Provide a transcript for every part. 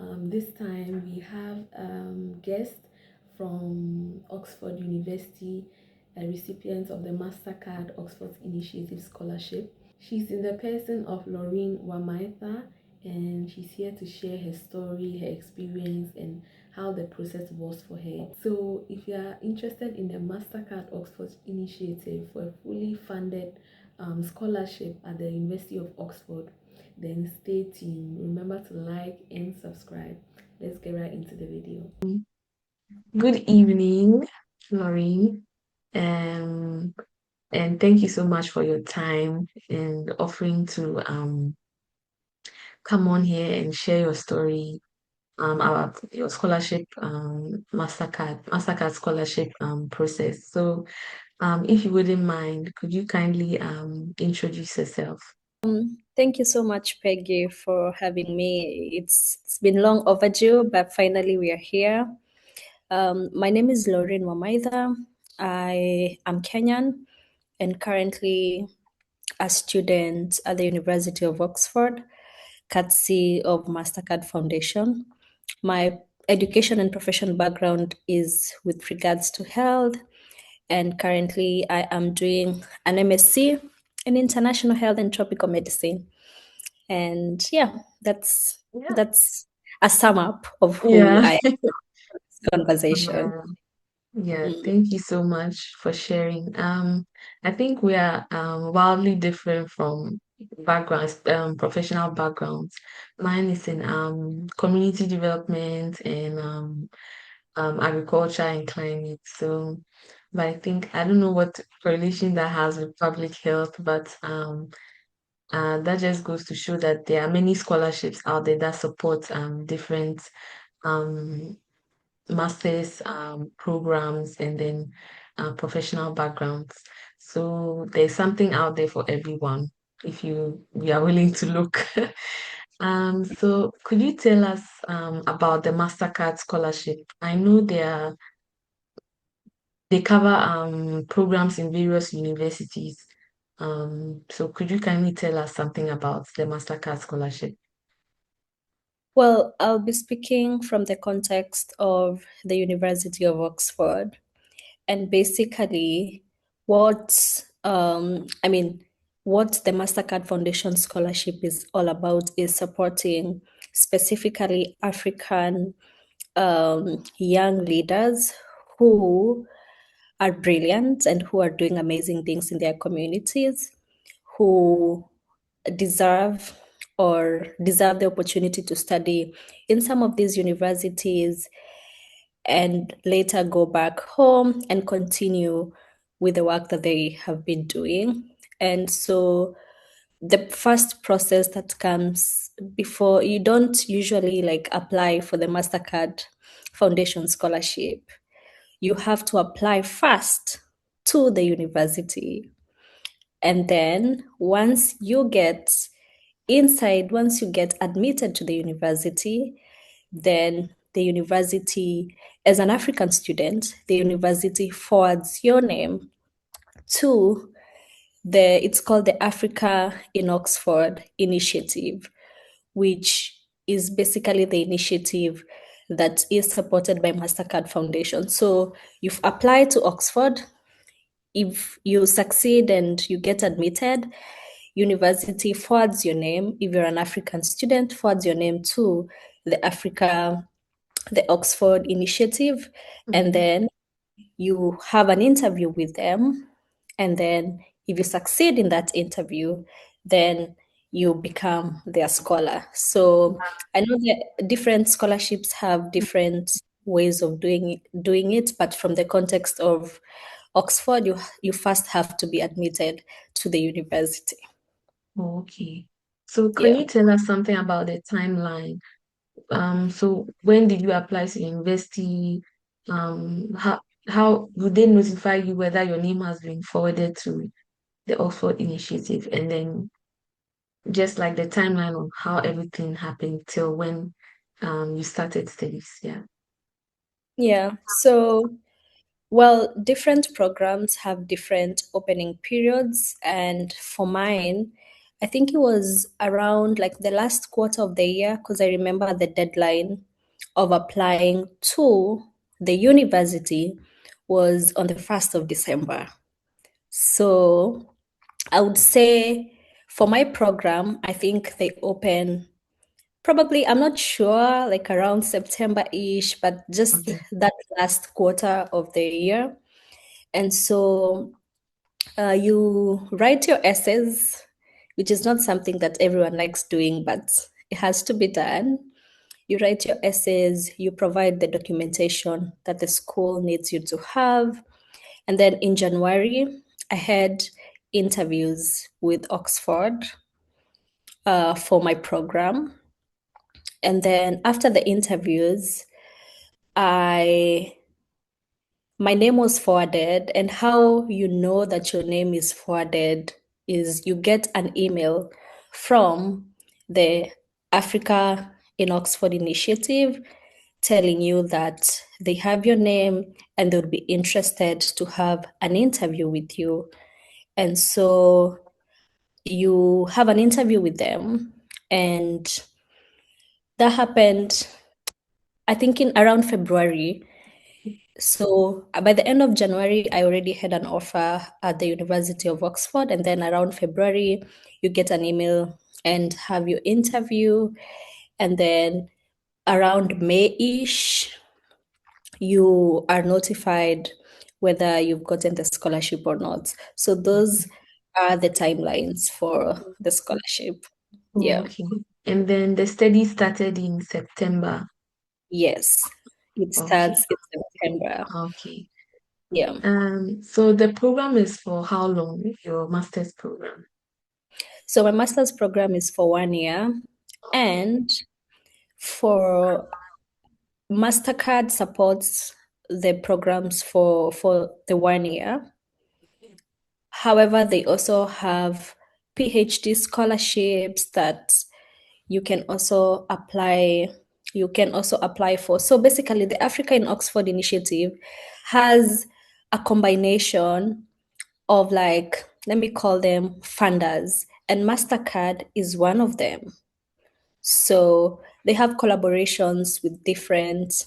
This time we have guest from Oxford University, a recipient of the Mastercard Oxford Initiative Scholarship. She's in the person of Laureen Wamaitha, and she's here to share her story, her experience, and how the process was for her. So, if you are interested in the Mastercard Oxford Initiative for a fully funded scholarship at the University of Oxford, then stay tuned. Remember to like and subscribe. Let's get right into the video. Good evening, Laureen. Um, and thank you so much for your time and offering to come on here and share your story about your scholarship Mastercard scholarship process. So if you wouldn't mind, could you kindly introduce yourself? Thank you so much, Peggy, for having me. It's been long overdue, but finally we are here. My name is Laureen Wamaitha. I am Kenyan and currently a student at the University of Oxford, courtesy of Mastercard Foundation. My education and profession background is with regards to health, and currently I am doing an MSc in International Health and Tropical Medicine. And yeah, that's Yeah. that's a sum up of who Yeah. I am in this conversation. Yeah, Mm. thank you so much for sharing. I think we are wildly different from backgrounds, professional backgrounds. Mine is in community development and agriculture and climate. So, but I think I don't know what correlation that has with public health, but that just goes to show that there are many scholarships out there that support different um master's programs and then professional backgrounds. So there's something out there for everyone if we are willing to look. So could you tell us about the Mastercard scholarship? I know they cover programs in various universities. So could you kindly tell us something about the Mastercard scholarship? Well, I'll be speaking from the context of the University of Oxford, and basically, what what the Mastercard Foundation Scholarship is all about is supporting specifically African young leaders who are brilliant and who are doing amazing things in their communities, who deserve deserve the opportunity to study in some of these universities and later go back home and continue with the work that they have been doing. And so the first process that comes before, you don't usually like apply for the Mastercard Foundation scholarship. You have to apply first to the university. And then once you get admitted to the university, then the university, as an African student, the university forwards your name to it's called the Africa in Oxford Initiative, which is basically the initiative that is supported by Mastercard Foundation. So you've applied to Oxford. If you succeed and you get admitted, university forwards your name. If you're an African student, forwards your name to the Oxford Initiative, and Mhm. then you have an interview with them. And then if you succeed in that interview, then you become their scholar. So I know that different scholarships have different ways of doing it, but from the context of Oxford, you first have to be admitted to the university. Okay. So can Yeah. you tell us something about the timeline? So when did you apply to university? How would they notify you whether your name has been forwarded to the Oxford Initiative? And then just like the timeline of how everything happened till when you started studies. Yeah. Yeah. So, well, different programs have different opening periods. And for mine, I think it was around like the last quarter of the year, because I remember the deadline of applying to the university was on the 1st of December. So I would say for my program, I think they open probably, I'm not sure, like around September-ish, but just Okay. that last quarter of the year. And so you write your essays, which is not something that everyone likes doing, but it has to be done. You write your essays, you provide the documentation that the school needs you to have. And then in January, I had interviews with Oxford for my program. And then after the interviews, I my name was forwarded, and how you know that your name is forwarded is you get an email from the Africa in Oxford Initiative telling you that they have your name and they would be interested to have an interview with you. And so you have an interview with them, and that happened, I think, in around February. So by the end of January, I already had an offer at the University of Oxford. And then around February, you get an email and have your interview. And then around May-ish, you are notified whether you've gotten the scholarship or not. So those are the timelines for the scholarship. Oh, Yeah. okay. And then the study started in September. Yes. It Okay. starts in September. Okay. Yeah. So the program is for how long, your master's program? So my master's program is for 1 year, and for Mastercard supports the programs for the 1 year. However, they also have PhD scholarships that you can also apply. You can also apply for. So basically, the Africa in Oxford Initiative has a combination of, like, let me call them funders, and Mastercard is one of them. So they have collaborations with different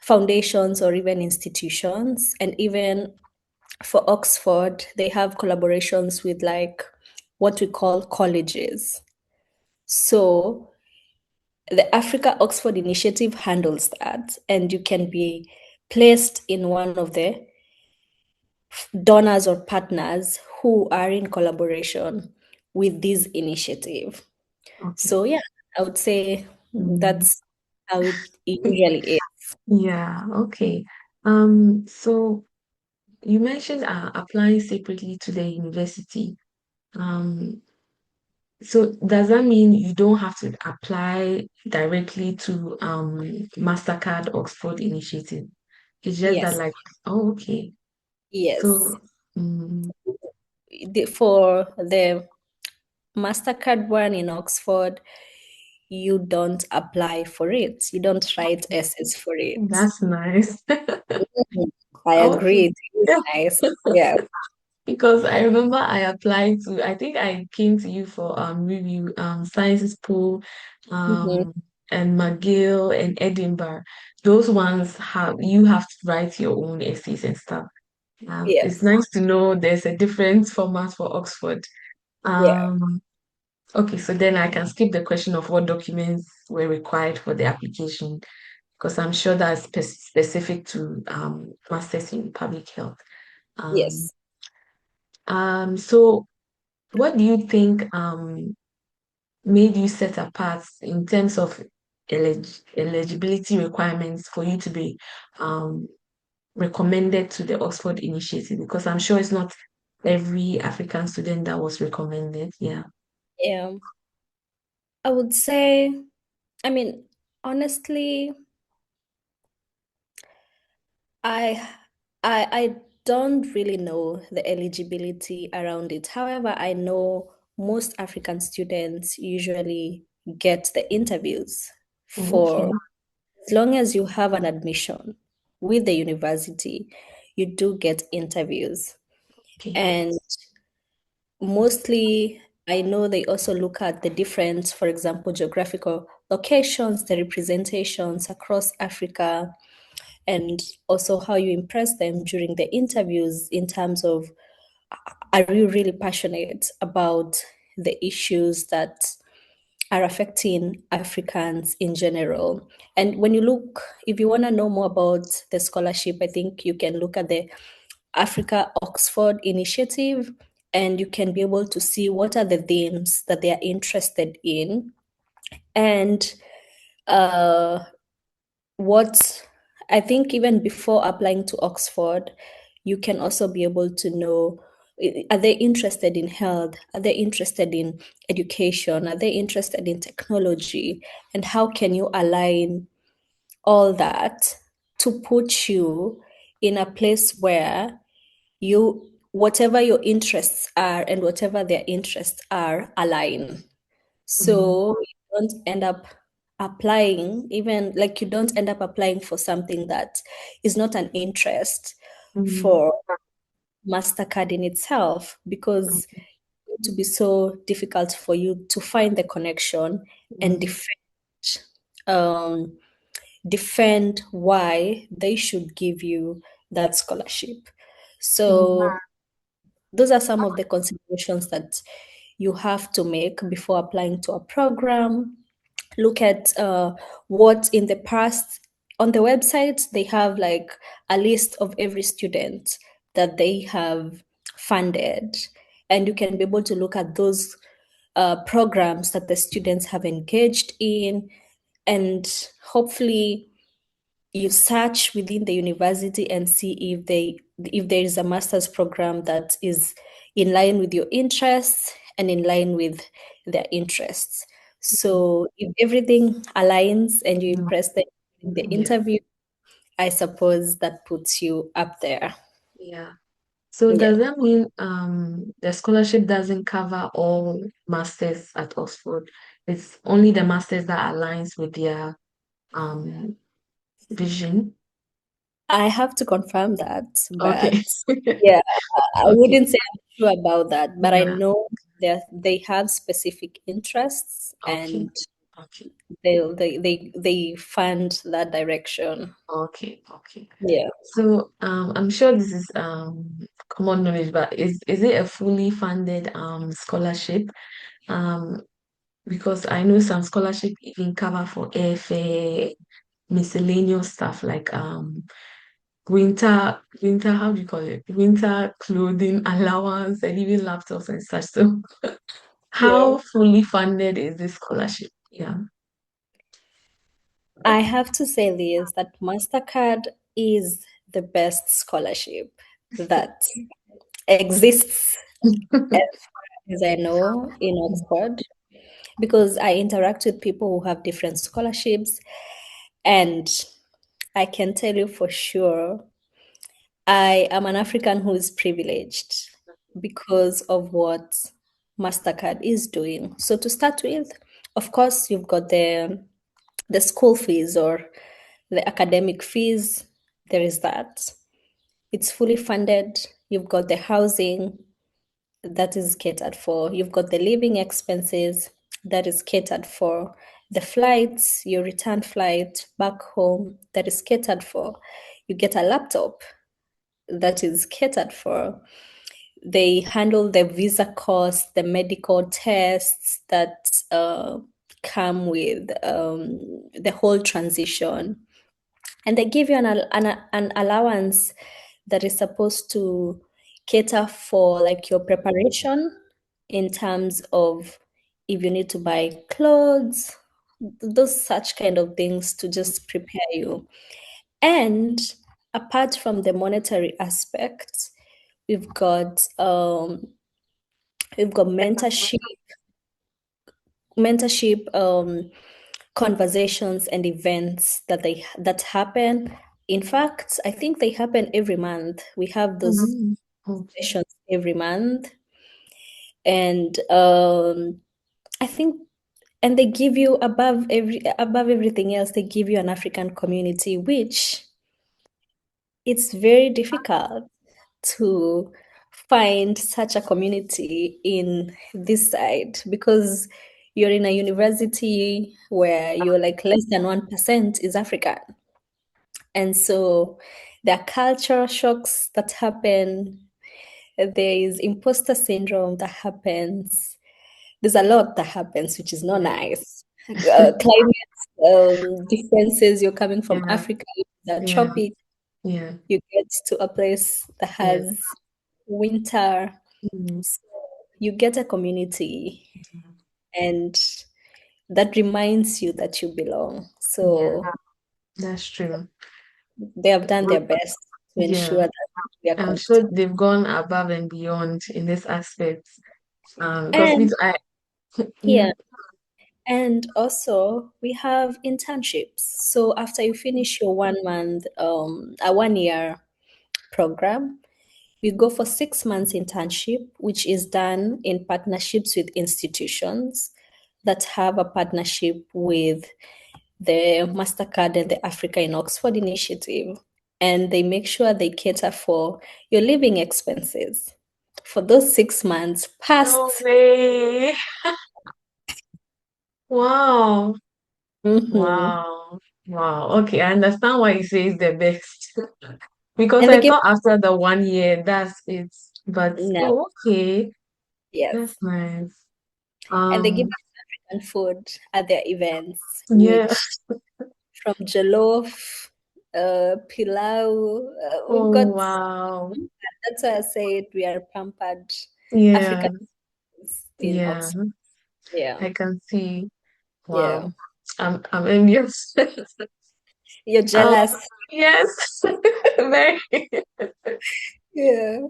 foundations or even institutions. And even for Oxford, they have collaborations with, like, what we call colleges. So the Africa Oxford Initiative handles that, and you can be placed in one of the donors or partners who are in collaboration with this initiative. Okay. So yeah, I would say Mm, that's how it usually is. yeah, okay. So you mentioned applying separately to the university. Um, so does that mean you don't have to apply directly to Mastercard Oxford Initiative? It's just that Yes, like, oh, okay. yes. So, mm, For the Mastercard one in Oxford, you don't apply for it. You don't write essays for it. that's nice. Mhm. I Okay. agree. It is nice. Yeah. Because I remember I applied to, I think I came to you for review Sciences Pool, Mhm. um and McGill and Edinburgh. Those ones have you have to write your own essays and stuff. It's Yes. nice to know there's a different format for Oxford. Yeah. Um okay, so then I can skip the question of what documents were required for the application because I'm sure that's specific to Masters in Public Health. Um, Yes. so what do you think made you set apart in terms of eligibility requirements for you to be um, recommended to the Oxford Initiative? Because I'm sure it's not every African student that was recommended. Yeah. Yeah. I would say, I mean, honestly, I I don't really know the eligibility around it. However, I know most African students usually get the interviews Okay. for, as long as you have an admission with the university, you do get interviews. Okay. And mostly I know they also look at the different, for example, geographical locations, the representations across Africa, and also how you impress them during the interviews in terms of, are you really passionate about the issues that are affecting Africans in general? And when you look, if you want to know more about the scholarship, I think you can look at the Africa Oxford Initiative, and you can be able to see what are the themes that they are interested in, and what I think even before applying to Oxford, you can also be able to know, are they interested in health? Are they interested in education? Are they interested in technology? And how can you align all that to put you in a place where you, whatever your interests are and whatever their interests are, align. Mm, So you don't end up applying, even like you don't end up applying for something that is not an interest mm, for Mastercard in itself, because okay. it would be so difficult for you to find the connection and Mm, um, defend why they should give you that scholarship. mm, So those are some of the considerations that you have to make before applying to a program. Look at what in the past, on the website, they have like a list of every student that they have funded. And you can be able to look at those programs that the students have engaged in. And hopefully, you search within the university and see if there is a master's program that is in line with your interests and in line with their interests. So if everything aligns and you mm, impress them in the yeah, interview, I suppose that puts you up there. yeah. So Yeah. does that mean the scholarship doesn't cover all masters at Oxford? It's only the masters that aligns with their um vision? I have to confirm that, Okay. but yeah, I Okay. wouldn't say I'm sure about that, but I Yeah. know that they have specific interests, Okay. and Okay. they fund that direction. Okay. Okay. Yeah. So I'm sure this is common knowledge, but is it a fully funded scholarship? Um because I know some scholarship even cover for airfare, miscellaneous stuff like winter, how do you call it? Winter clothing allowance and even laptops and such. So Yeah. how fully funded is this scholarship? Yeah. I have to say this, that Mastercard is the best scholarship that exists, as far as I know, in Oxford, because I interact with people who have different scholarships, and I can tell you for sure, I am an African who is privileged because of what Mastercard is doing. So to start with, of course, you've got the school fees or the academic fees. There is that. It's fully funded. You've got the housing that is catered for. You've got the living expenses that is catered for. The flights, your return flight back home, that is catered for. You get a laptop that is catered for. They handle the visa costs, the medical tests that come with the whole transition. And they give you an allowance that is supposed to cater for like your preparation in terms of if you need to buy clothes, those such kind of things to just prepare you. And apart from the monetary aspect, we've got um, we've got mentorship conversations and events that happen. In fact, I think they happen every month. We have those Mhm. Okay. sessions every month, and I think, and they give you above everything else, they give you an African community, which it's very difficult to find such a community in this side because you're in a university where you're like less than 1% is African. And so there are cultural shocks that happen. There is imposter syndrome that happens. There's a lot that happens, which is not Yeah. nice. Climate differences. You're coming from Yeah. Africa, the Yeah. tropic. Yeah. You get to a place that Yeah. has winter. Mm. So you get a community, and that reminds you that you belong. Yeah. So That's true. they have done their best to ensure Yeah. that we are I'm sure comfortable. they've gone above and beyond in this aspect. Because me, And yeah. yeah, and also we have internships. So after you finish your 1 month, a 1 year program, we go for 6 months internship, which is done in partnerships with institutions that have a partnership with the Mastercard and the Africa in Oxford Initiative. And they make sure they cater for your living expenses for those 6 months No past. way. Wow. Mhm. Wow. Wow. Okay, I understand why you say it's the best. Because And they I give thought after the 1 year, that's it. But no, oh, okay. That's yes. nice. And they give Um, us African food at their events, yeah. which from jollof, pilau, we've Oh, got, wow. that's why I said we are pampered Yeah. Africans in Yeah. Oxford. Yeah, I can see. yeah. Wow. I'm envious. You're Um, jealous. yes. Very. Yeah.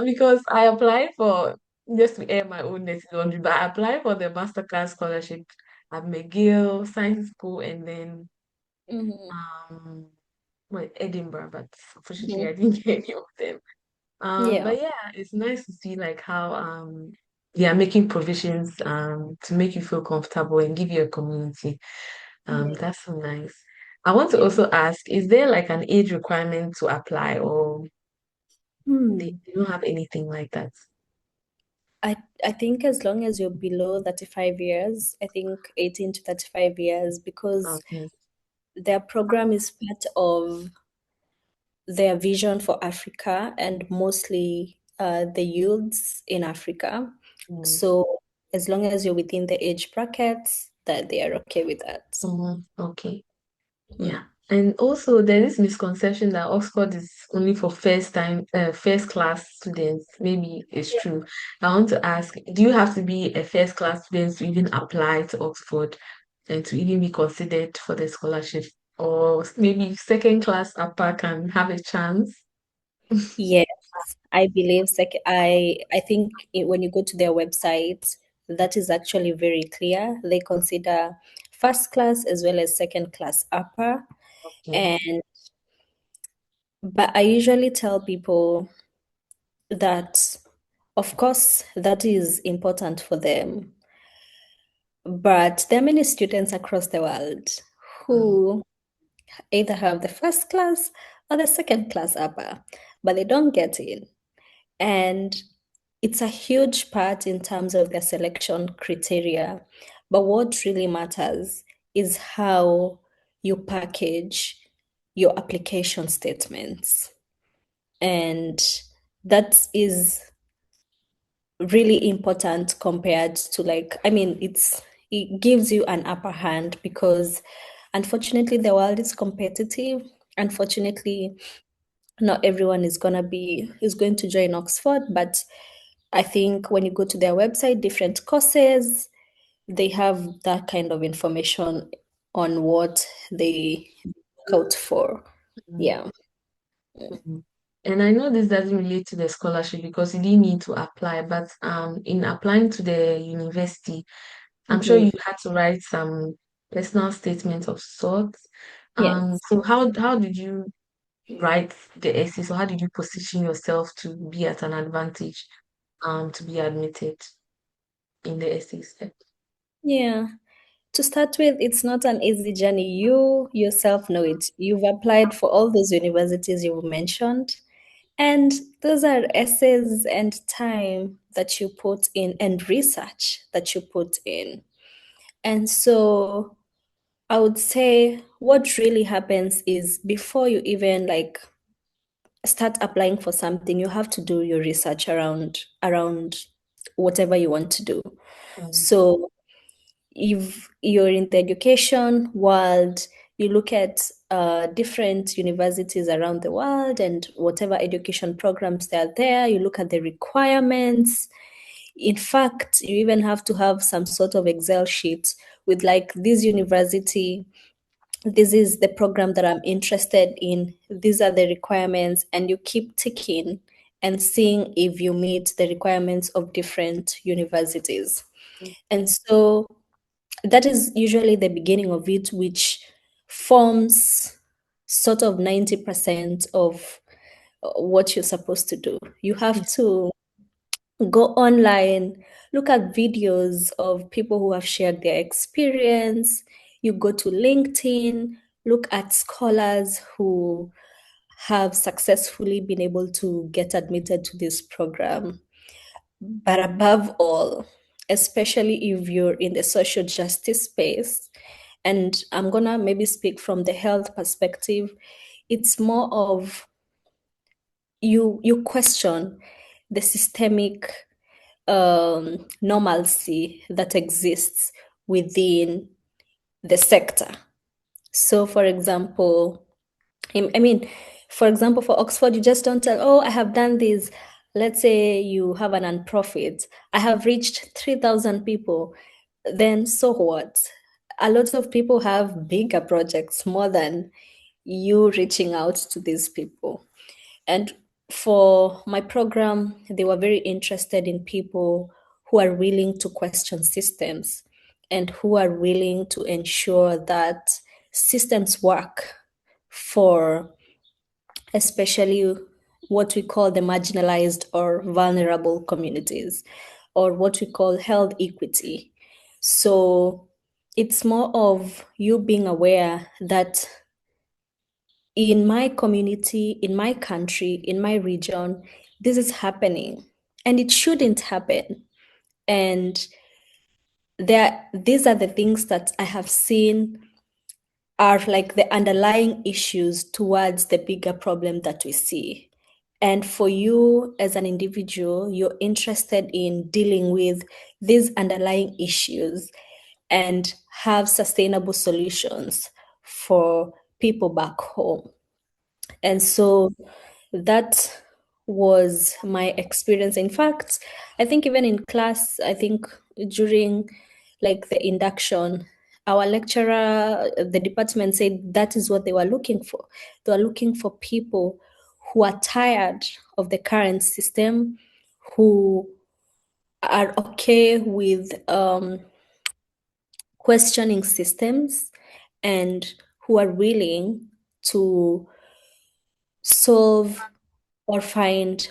Because I applied for, just to air my own dirty laundry, but I applied for the Mastercard scholarship at McGill Science School and then Mm-hmm. um well, Edinburgh, but unfortunately Mm-hmm. I didn't get any of them. Yeah. But yeah, it's nice to see like how they are making provisions to make you feel comfortable and give you a community. Yeah. That's so nice. I want to Yeah. also ask, is there like an age requirement to apply or Hmm. they don't have anything like that? I think as long as you're below 35 years, I think 18 to 35 years, because Okay. their program is part of their vision for Africa and mostly the youths in Africa. Mm. So as long as you're within the age brackets, that they are okay with that. Okay. Yeah. Mm. And also there is misconception that Oxford is only for first class students. Maybe it's true. I want to ask, do you have to be a first class student to even apply to Oxford and to even be considered for the scholarship? Or maybe second class upper can have a chance? Yes, I believe I think when you go to their website, that is actually very clear. They consider first class as well as second class upper. Okay. And but I usually tell people that of course that is important for them. But there are many students across the world Mm, who either have the first class or the second class upper, but they don't get in. And it's a huge part in terms of their selection criteria. But what really matters is how you package your application statements. And that is really important compared to, like, I mean, it gives you an upper hand because unfortunately the world is competitive. Unfortunately, not everyone is going to join Oxford, but I think when you go to their website, different courses, they have that kind of information on what they look out for. mm, Yeah. mm. And I know this doesn't relate to the scholarship because you didn't need to apply, but in applying to the university, I'm sure Mhm. you had to write some personal statement of sorts. Yes. So how did you write the essay? So how did you position yourself to be at an advantage to be admitted in the essay step? Yeah. To start with, it's not an easy journey. You yourself know it. You've applied for all those universities you mentioned, And those are essays and time that you put in and research that you put in. And so I would say what really happens is before you even like start applying for something, you have to do your research around whatever you want to do. So if you're in the education world, you look at different universities around the world and whatever education programs that are there, you look at the requirements. In fact, you even have to have some sort of Excel sheet with like this university, this is the program that I'm interested in, these are the requirements, and you keep ticking and seeing if you meet the requirements of different universities. And so that is usually the beginning of it, which forms sort of 90% of what you're supposed to do. You have to go online, look at videos of people who have shared their experience. You go to LinkedIn, look at scholars who have successfully been able to get admitted to this program. But above all, especially if you're in the social justice space, and I'm gonna maybe speak from the health perspective, it's more of you question the systemic normalcy that exists within the sector. So, for example, I mean, for example, for Oxford, you just don't tell, oh, I have done this. Let's say you have a nonprofit. I have reached 3,000 people. Then so what? A lot of people have bigger projects more than you reaching out to these people. And for my program, they were very interested in people who are willing to question systems and who are willing to ensure that systems work for especially what we call the marginalized or vulnerable communities, or what we call health equity. So it's more of you being aware that in my community, in my country, in my region, this is happening and it shouldn't happen. And these are the things that I have seen are like the underlying issues towards the bigger problem that we see. And for you as an individual, you're interested in dealing with these underlying issues and have sustainable solutions for people back home. And so that was my experience. In fact, I think even in class, I think during like the induction, our lecturer, the department said that is what they were looking for. They were looking for people who are tired of the current system, who are okay with questioning systems, and who are willing to solve or find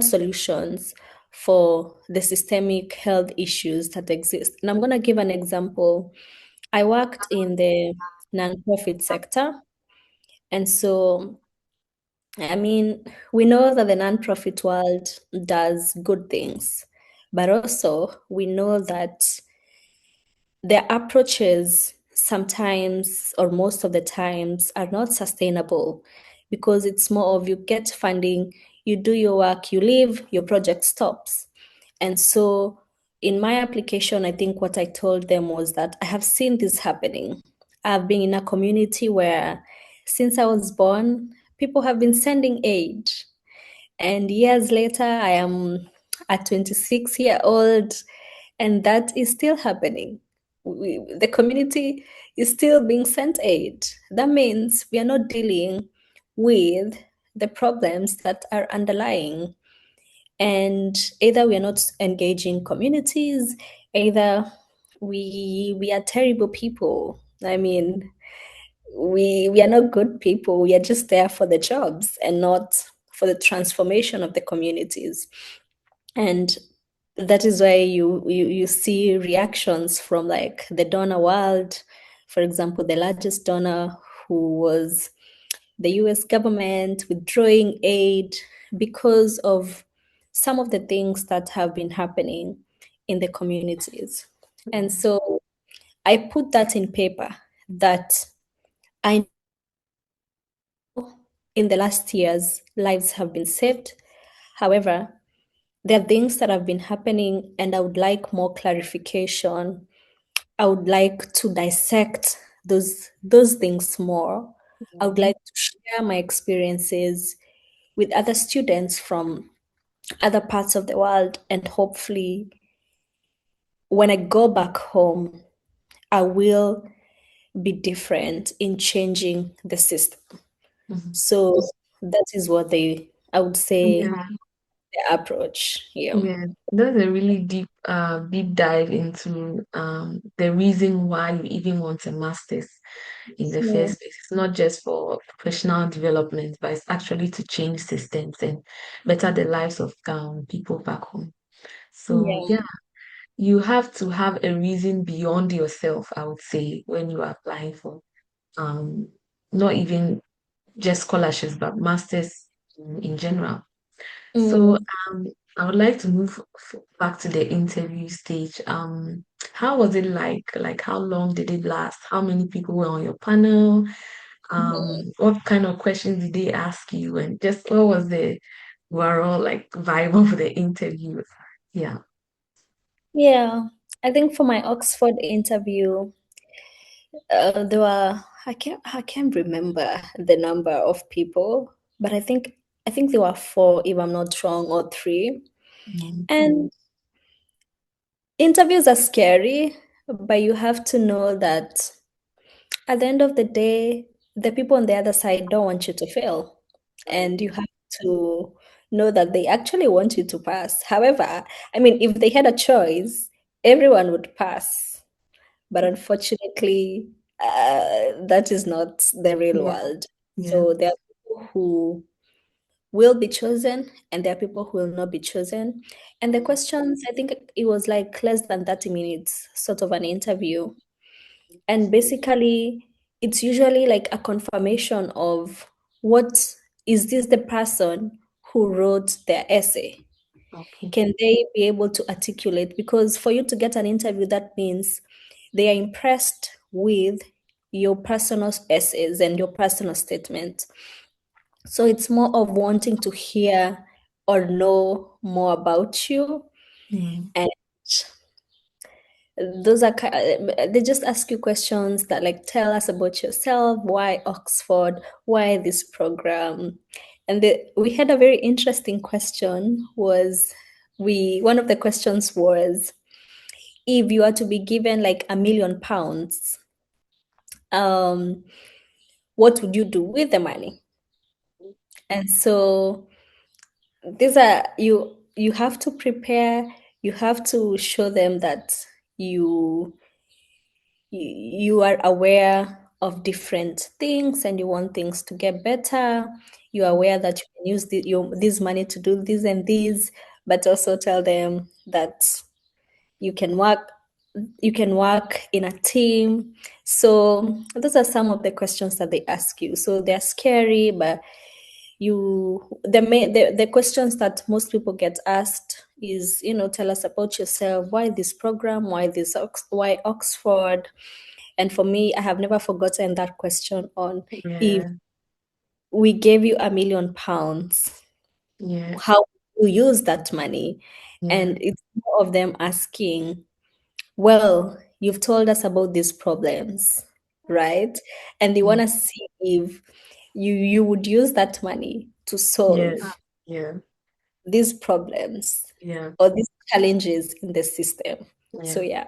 solutions for the systemic health issues that exist. And I'm going to give an example. I worked in the nonprofit sector. And so, I mean, we know that the nonprofit world does good things, but also we know that their approaches sometimes or most of the times are not sustainable because it's more of you get funding, you do your work, you leave, your project stops. And so in my application, I think what I told them was that I have seen this happening. I've been in a community where since I was born, people have been sending aid. And years later, I am a 26-year-old, and that is still happening. The community is still being sent aid. That means we are not dealing with the problems that are underlying. And either we are not engaging communities, either we are terrible people. I mean, we are not good people. We are just there for the jobs and not for the transformation of the communities. And that is why you see reactions from like the donor world. For example, the largest donor who was the US government withdrawing aid because of some of the things that have been happening in the communities. And so I put that in paper that I know in the last years, lives have been saved. However, there are things that have been happening, and I would like more clarification. I would like to dissect those things more. I would like to share my experiences with other students from other parts of the world, and hopefully when I go back home, I will be different in changing the system. Mhm. So that is what I would say Yeah, the approach. Yeah. yeah, that's a really deep dive into the reason why you even want a master's in the Yeah. first place. It's not just for professional development, but it's actually to change systems and better the lives of people back home. So Yeah. yeah, you have to have a reason beyond yourself, I would say, when you are applying for um not even just scholarships, but masters in general. So Mm. I would like to move back to the interview stage. How was it like? Like, how long did it last? How many people were on your panel? Mhm. What kind of questions did they ask you? And just what was the overall like vibe of the interview? Yeah. Yeah. I think for my Oxford interview, there were I can't remember the number of people, but I think there were four, if I'm not wrong, or three. Mm. And interviews are scary, but you have to know that at the end of the day, the people on the other side don't want you to fail. And you have to know that they actually want you to pass. However, I mean, if they had a choice, everyone would pass. But unfortunately, that is not the real Yeah. world. Yeah. So there are people who will be chosen and there are people who will not be chosen. And the questions, I think it was like less than 30 minutes, sort of an interview. And basically, it's usually like a confirmation of what is this the person who wrote their essay? Okay. Can they be able to articulate? Because for you to get an interview, that means they are impressed with your personal essays and your personal statement. So it's more of wanting to hear or know more about you. Mm. And those are they just ask you questions that like tell us about yourself, why Oxford, why this program. And we had a very interesting question was we one of the questions was if you are to be given like £1 million, um what would you do with the money? And so these are you have to prepare, you have to show them that you you are aware of different things and you want things to get better. You are aware that you can use this money to do this and this, but also tell them that you can work you can work in a team. So those are some of the questions that they ask you. So they're scary, but the questions that most people get asked is, tell us about yourself, why this program, why Oxford. And for me, I have never forgotten that question on if Yeah. we gave you £1 million, Yeah. how you use that money. Yeah. And it's more of them asking, well, you've told us about these problems, right? And they want Mm. to see if you would use that money to Yeah. solve Yeah. these problems Yeah. or these challenges in the system. So Yeah.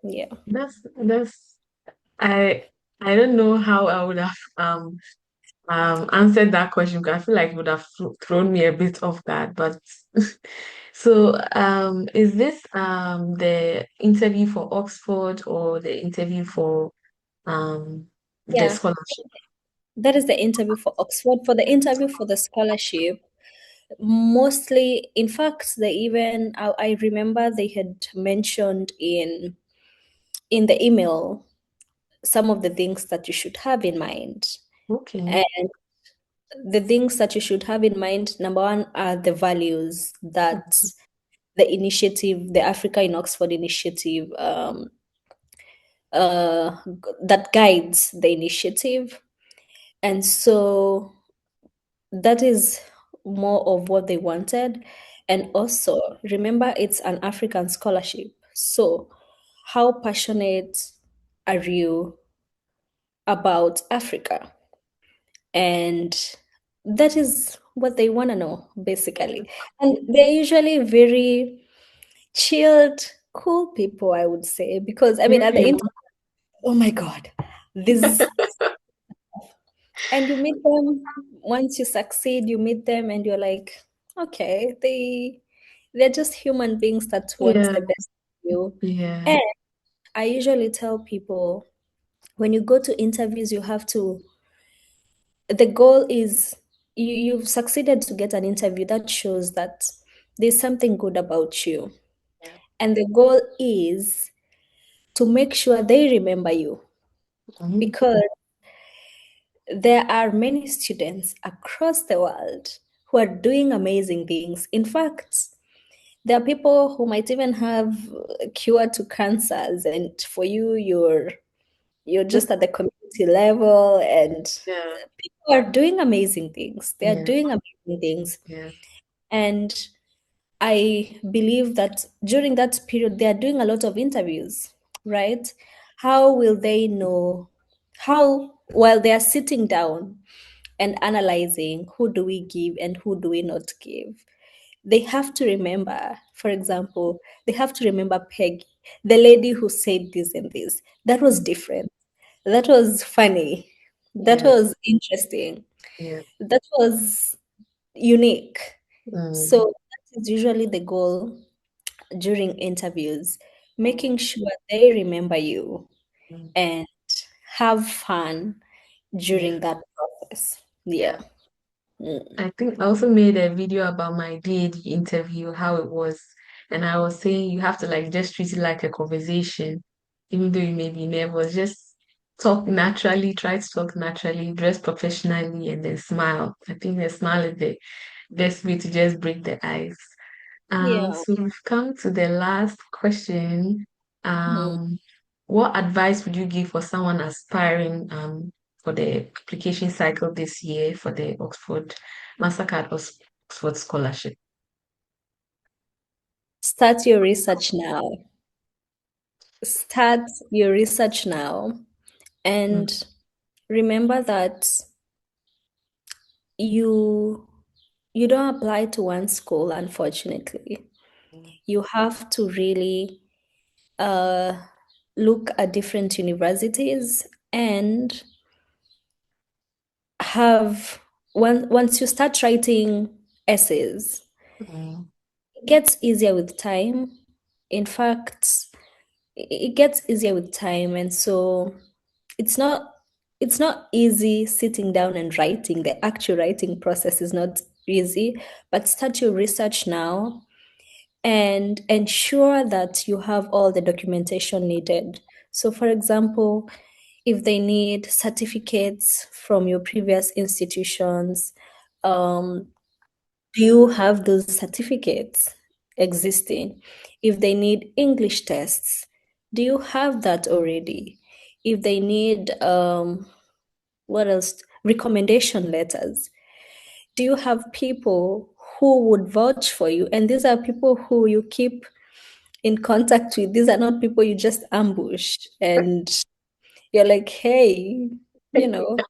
yeah, yeah, That's I I don't know how I would have answered that question because I feel like it would have thrown me a bit off guard. But so is this the interview for Oxford or the interview for the yeah. scholarship? That is the interview for Oxford. For the interview for the scholarship, mostly, in fact, I remember they had mentioned in the email some of the things that you should have in mind. Okay. And the things that you should have in mind, number one, are the values that the initiative, the Africa in Oxford initiative, that guides the initiative. And so that is more of what they wanted. And also, remember, it's an African scholarship. So, how passionate are you about Africa? And that is what they want to know, basically. And they're usually very chilled, cool people, I would say, because I mean, at the Really? end, oh my God, this, and you meet them once you succeed, you meet them and you're like, okay, they're just human beings that want Yeah, the best for you. yeah. And I usually tell people when you go to interviews, you have to, the goal is you've succeeded to get an interview that shows that there's something good about you. And the goal is to make sure they remember you Mhm. because there are many students across the world who are doing amazing things. In fact, there are people who might even have a cure to cancers, and for you, you're just at the community level, and Yeah, people are doing amazing things. They are yeah, doing amazing things, yeah, and I believe that during that period, they are doing a lot of interviews, right? How will they know? How, while they are sitting down and analyzing who do we give and who do we not give, they have to remember, for example, they have to remember Peggy, the lady who said this and this. That was different. That was funny. That yeah, was interesting. yeah. That was unique. Mm, So that is usually the goal during interviews, making mm, sure they remember you mm. and have fun Yeah, during that process. Yeah. yeah. Mm. I think I also made a video about my DAD interview, how it was. And I was saying you have to like just treat it like a conversation, even though you may be nervous, just talk naturally, try to talk naturally, dress professionally, and then smile. I think the smile is the best way to just break the ice. Yeah. So we've come to the last question. Mm. Um, what advice would you give for someone aspiring for the application cycle this year for the Mastercard Oxford Scholarship? Start your research now. Start your research now. Mm, And remember that you you don't apply to one school, unfortunately. You have to really uh, look at different universities and have once you start writing essays, mm, it gets easier with time. In fact, it gets easier with time, and so it's not it's not easy sitting down and writing. The actual writing process is not easy, but start your research now and ensure that you have all the documentation needed. So, for example, if they need certificates from your previous institutions, um, do you have those certificates existing? If they need English tests, do you have that already? If they need, what else? Recommendation letters. Do you have people who would vouch for you? And these are people who you keep in contact with. These are not people you just ambush and you're like, hey, you know,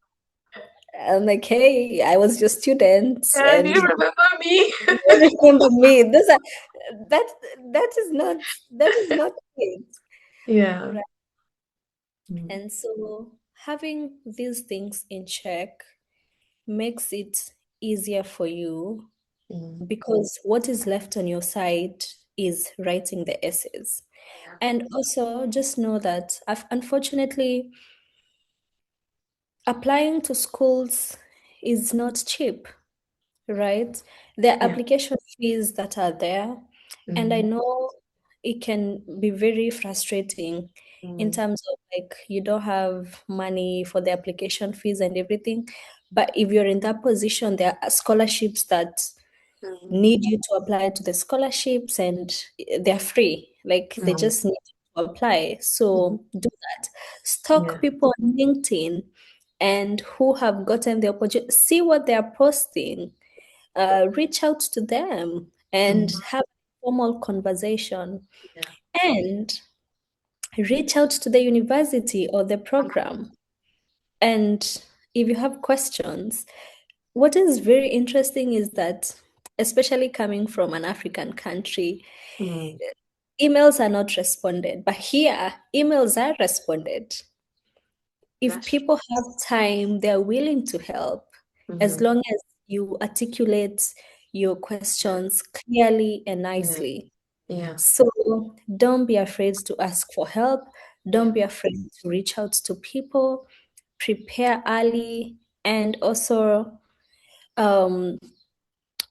I'm like, hey, I was your student yeah, do and you remember me? you don't remember me. Those are that that is not it. Yeah. Right. Mm, And so having these things in check makes it easier for you mm, because what is left on your side is writing the essays. And also just know that unfortunately applying to schools is not cheap, right? There are yeah. application fees that are there, and I Mm, know it can be very frustrating in mm, terms of like you don't have money for the application fees and everything, But if you're in that position, there are scholarships that need you to apply to the scholarships, and they're free. Like they Mm. just need you to apply. Mm. So do that. Yeah. Stalk people on LinkedIn and who have gotten the opportunity. See what they are posting. Reach out to them and Mm. have a formal conversation. Yeah. And reach out to the university or the program. And if you have questions, what is very interesting is that, especially coming from an African country, Mm. emails are not responded, but here, emails are responded. If That's people have time, they're willing to help true. as Mm-hmm. long as you articulate your questions clearly and Yeah. nicely. Yeah. So don't be afraid to ask for help. Don't Yeah. be afraid to reach out to people. Prepare early, and also um,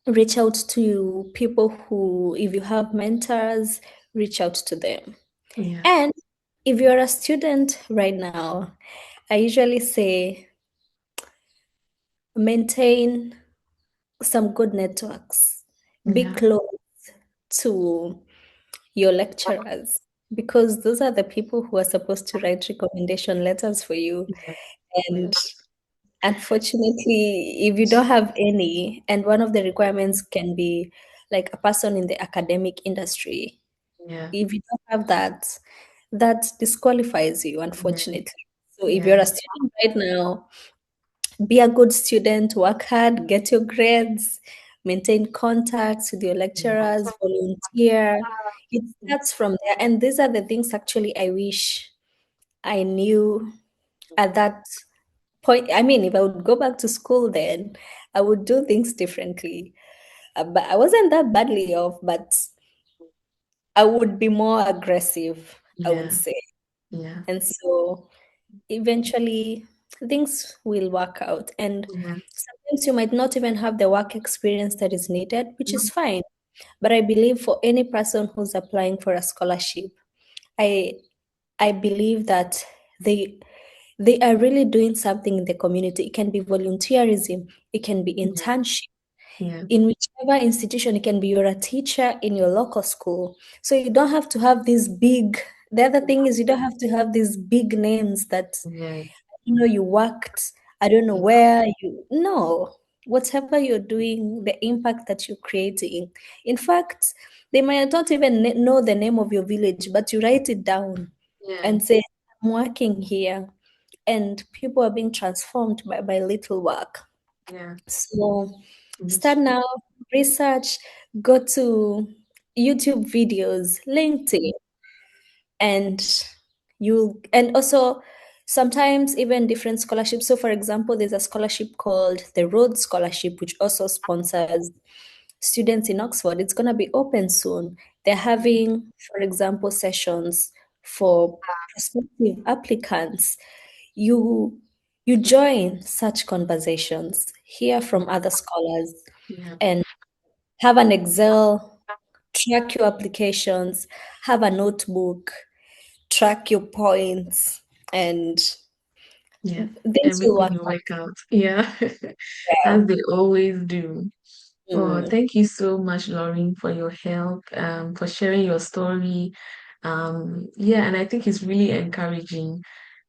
reach out to people who, if you have mentors, reach out to them. Yeah. And if you're a student right now, I usually say maintain some good networks. Be Yeah. close to your lecturers, because those are the people who are supposed to write recommendation letters for you. Yeah. Yeah. And unfortunately, if you don't have any, and one of the requirements can be like a person in the academic industry, Yeah. if you don't have that, that disqualifies you, Yeah. unfortunately. So if you're Yeah. a student right now, be a good student, work hard, get your grades, maintain contacts with your lecturers, volunteer. It starts from there. And these are the things actually I wish I knew at that point. I mean, if I would go back to school then, I would do things differently. But I wasn't that badly off, but I would be more aggressive, I would Yeah. say. Yeah. And so eventually things will work out. And Yeah. sometimes you might not even have the work experience that is needed, which is fine. But I believe for any person who's applying for a scholarship, I I believe that they they are really doing something in the community. It can be volunteerism, it can be Yeah. internship. Yeah. In whichever institution, it can be you're a teacher in your local school. So you don't have to have these big, the other thing is you don't have to have these big names that Yeah. you worked, I don't know where you, no, whatever you're doing, the impact that you're creating. In fact, they might not even know the name of your village, but you write it down Yeah. and say, I'm working here, and people are being transformed by little work. Yeah. So start That's now, research, go to YouTube videos, LinkedIn, and you, and also sometimes even different scholarships. So for example, there's a scholarship called the Rhodes Scholarship, which also sponsors students in Oxford. It's going to be open soon. They're having, for example, sessions for prospective applicants. You join such conversations, hear from other scholars, yeah. and have an Excel, track your applications, have a notebook, track your points, and Yeah. things will Everything work will out. work out. Yeah. Yeah. As they always do. Oh, Mm. thank you so much, Laureen, for your help, for sharing your story. Yeah, and I think it's really encouraging.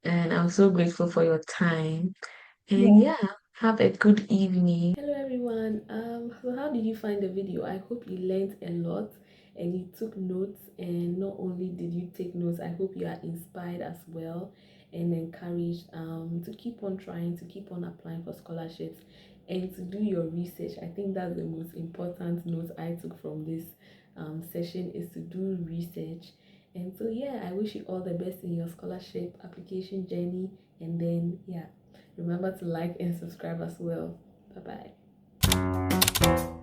And I'm so grateful for your time. And Yeah. yeah, have a good evening. Hello everyone. So how did you find the video? I hope you learned a lot and you took notes. And not only did you take notes, I hope you are inspired as well and encouraged to keep on trying, to keep on applying for scholarships and to do your research. I think that's the most important note I took from this session, is to do research. And so yeah, I wish you all the best in your scholarship application journey. And then yeah, remember to like and subscribe as well. Bye bye.